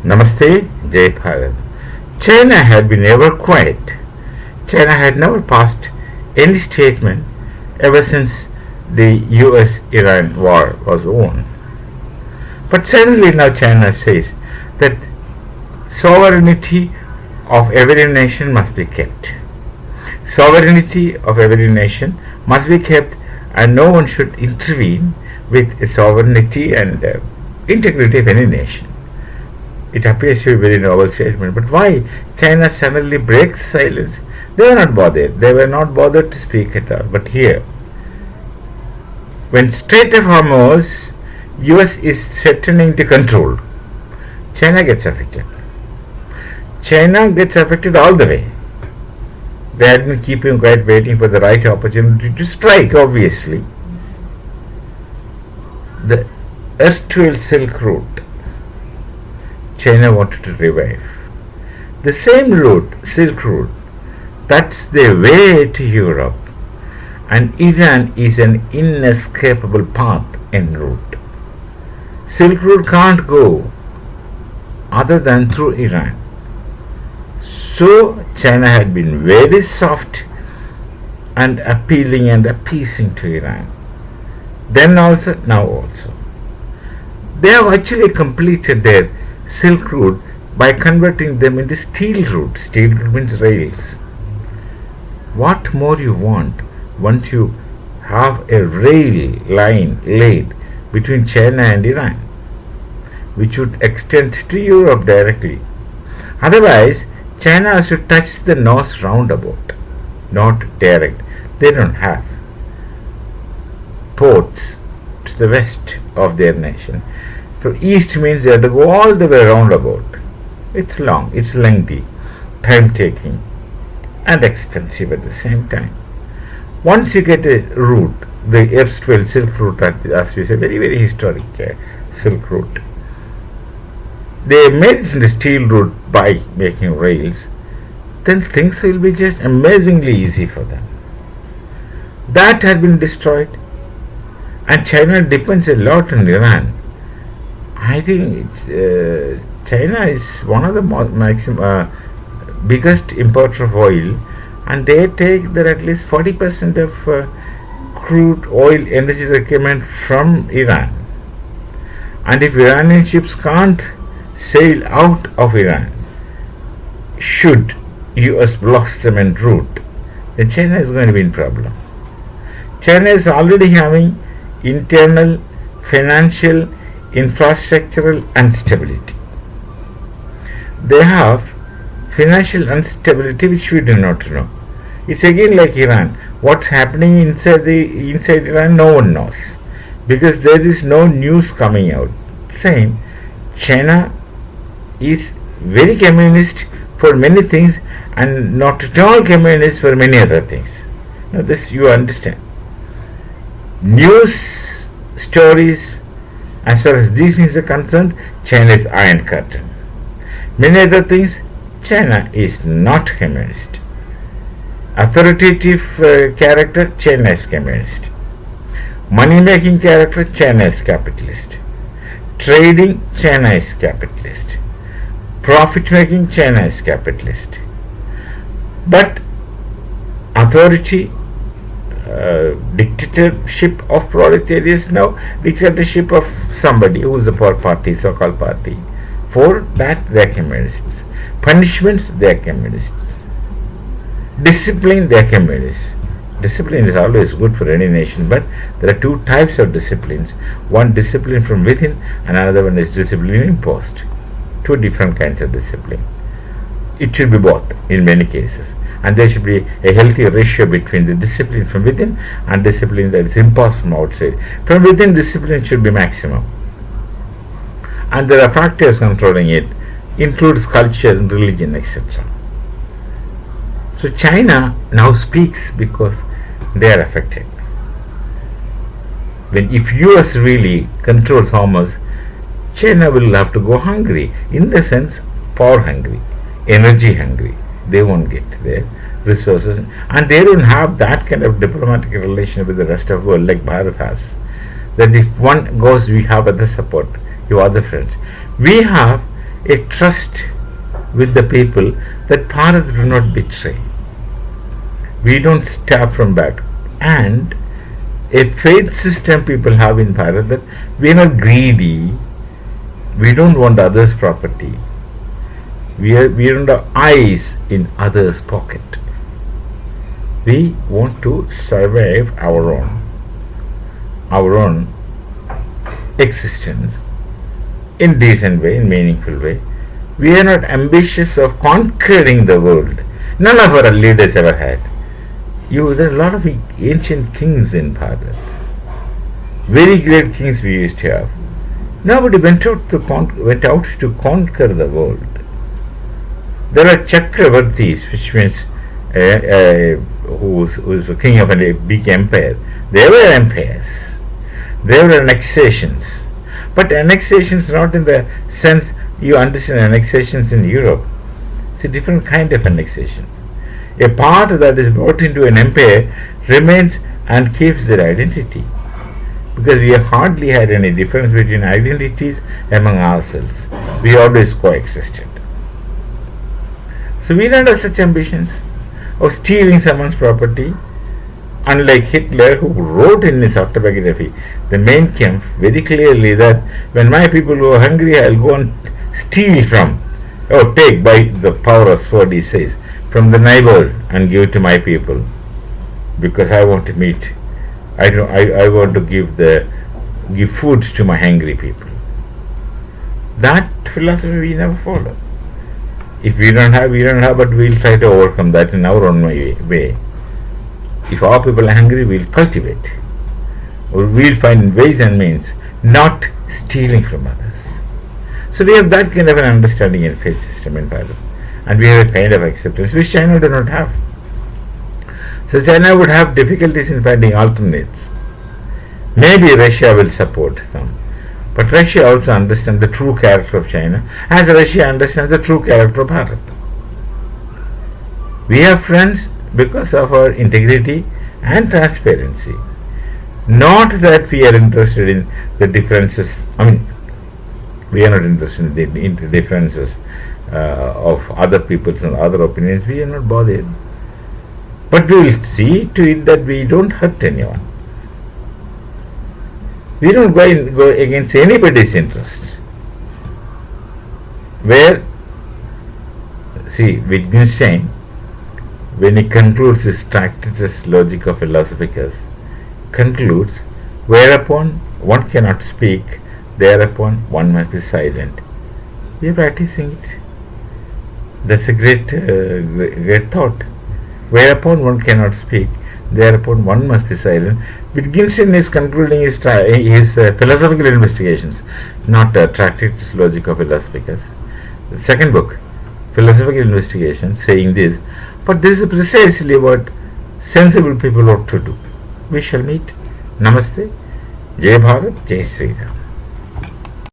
Namaste, Jai Bharat. China had been ever quiet. China had never passed any statement ever since the US-Iran war was won. But suddenly now China says that sovereignty of every nation must be kept. Sovereignty of every nation must be kept, and no one should intervene with the sovereignty and integrity of any nation. It appears to be a very noble statement, but why China suddenly breaks silence? They were not bothered. They were not bothered to speak at all. But here, when Strait of Hormuz, US is threatening to control, China gets affected. China gets affected all the way. They had been keeping quiet, waiting for the right opportunity to strike, obviously. The erstwhile Silk Route, China wanted to revive. The same route, Silk Route, that's the way to Europe, and Iran is an inescapable path en route. Silk Route can't go other than through Iran. So China had been very soft and appealing and appeasing to Iran. Then also, now also. They have actually completed their Silk Route by converting them into steel route. Steel route means rails. What more you want once you have a rail line laid between China and Iran, which would extend to Europe directly? Otherwise, China has to touch the North roundabout, not direct. They don't have ports to the west of their nation. So east means they have to go all the way roundabout. It's long, it's lengthy, time taking, and expensive at the same time. Once you get a route, the erstwhile Silk Route, as we say, very, very historic Silk Route, they made it in the steel route by making rails, then things will be just amazingly easy for them. That had been destroyed, and China depends a lot on Iran. I think China is one of the biggest importer of oil, and they take there at least 40% of crude oil energy requirement from Iran. And if Iranian ships can't sail out of Iran, should US blocks them en route, then China is going to be in problem. China is already having internal financial infrastructural instability. They have financial instability which we do not know. It's again like Iran. What's happening inside Iran, no one knows, because there is no news coming out. Same, China is very communist for many things and not at all communist for many other things. Now this you understand. News stories, as far as these things are concerned, China is Iron Curtain. Many other things, China is not communist. Authoritative character, China is communist. Money-making character, China is capitalist. Trading, China is capitalist. Profit-making, China is capitalist. But authority, dictatorship of proletariat, now dictatorship of somebody who is the poor party, so-called party. For that, they are communists. Punishments, they are communists. Discipline, they are communists. Discipline is always good for any nation, but there are two types of disciplines. One discipline from within, and another one is discipline imposed. Two different kinds of discipline. It should be both in many cases, and there should be a healthy ratio between the discipline from within and discipline that is imposed from outside. From within, discipline should be maximum, and there are factors controlling it, includes culture and religion, etc. So China now speaks because they are affected. If US really controls Hormuz, China will have to go hungry, in the sense power hungry, energy hungry. They won't get their resources, and they don't have that kind of diplomatic relation with the rest of the world like Bharat has. That if one goes, we have other support, you other friends. We have a trust with the people that Bharat do not betray. We don't stab from back. And a faith system people have in Bharat that we are not greedy, we don't want others' property, we don't have eyes in others' pocket. We want to survive our own existence in decent way, in meaningful way. We are not ambitious of conquering the world. None of our leaders ever had. There are a lot of ancient kings in Bharat. Very great kings we used to have. Nobody went out to conquer the world. There are Chakravartis, which means who was the king of a big empire. They were empires. There were annexations. But annexations not in the sense you understand annexations in Europe. It's a different kind of annexations. A part that is brought into an empire remains and keeps their identity. Because we have hardly had any difference between identities among ourselves. We always coexisted. So we don't have such ambitions of stealing someone's property. Unlike Hitler, who wrote in his autobiography, the Mein Kampf, very clearly that when my people go hungry, I'll go and steal from, take by the power of sword, he says, from the neighbor and give to my people, because I want to meet. I want to give food to my hungry people. That philosophy we never follow. If we don't have, but we'll try to overcome that in our own way. If our people are hungry, we'll cultivate. Or we'll find ways and means, not stealing from others. So we have that kind of an understanding in faith system in Bharat. And we have a kind of acceptance which China does not have. So China would have difficulties in finding alternates. Maybe Russia will support them. But Russia also understands the true character of China, as Russia understands the true character of Bharat. We are friends because of our integrity and transparency. Not that we are interested in the differences. We are not interested in the differences of other people's and other opinions. We are not bothered. But we will see to it that we don't hurt anyone. We don't go against anybody's interest. Wittgenstein, when he concludes his Tractatus Logica Philosophicus, concludes, whereupon one cannot speak, thereupon one must be silent. We are practicing it. That's a great thought. Whereupon one cannot speak, thereupon one must be silent. Wittgenstein is concluding his philosophical investigations, not Tractatus Logica Philosophicus. The second book, Philosophical Investigation, saying this. But this is precisely what sensible people ought to do. We shall meet. Namaste. Jai Bharat, Jai Sri Ram.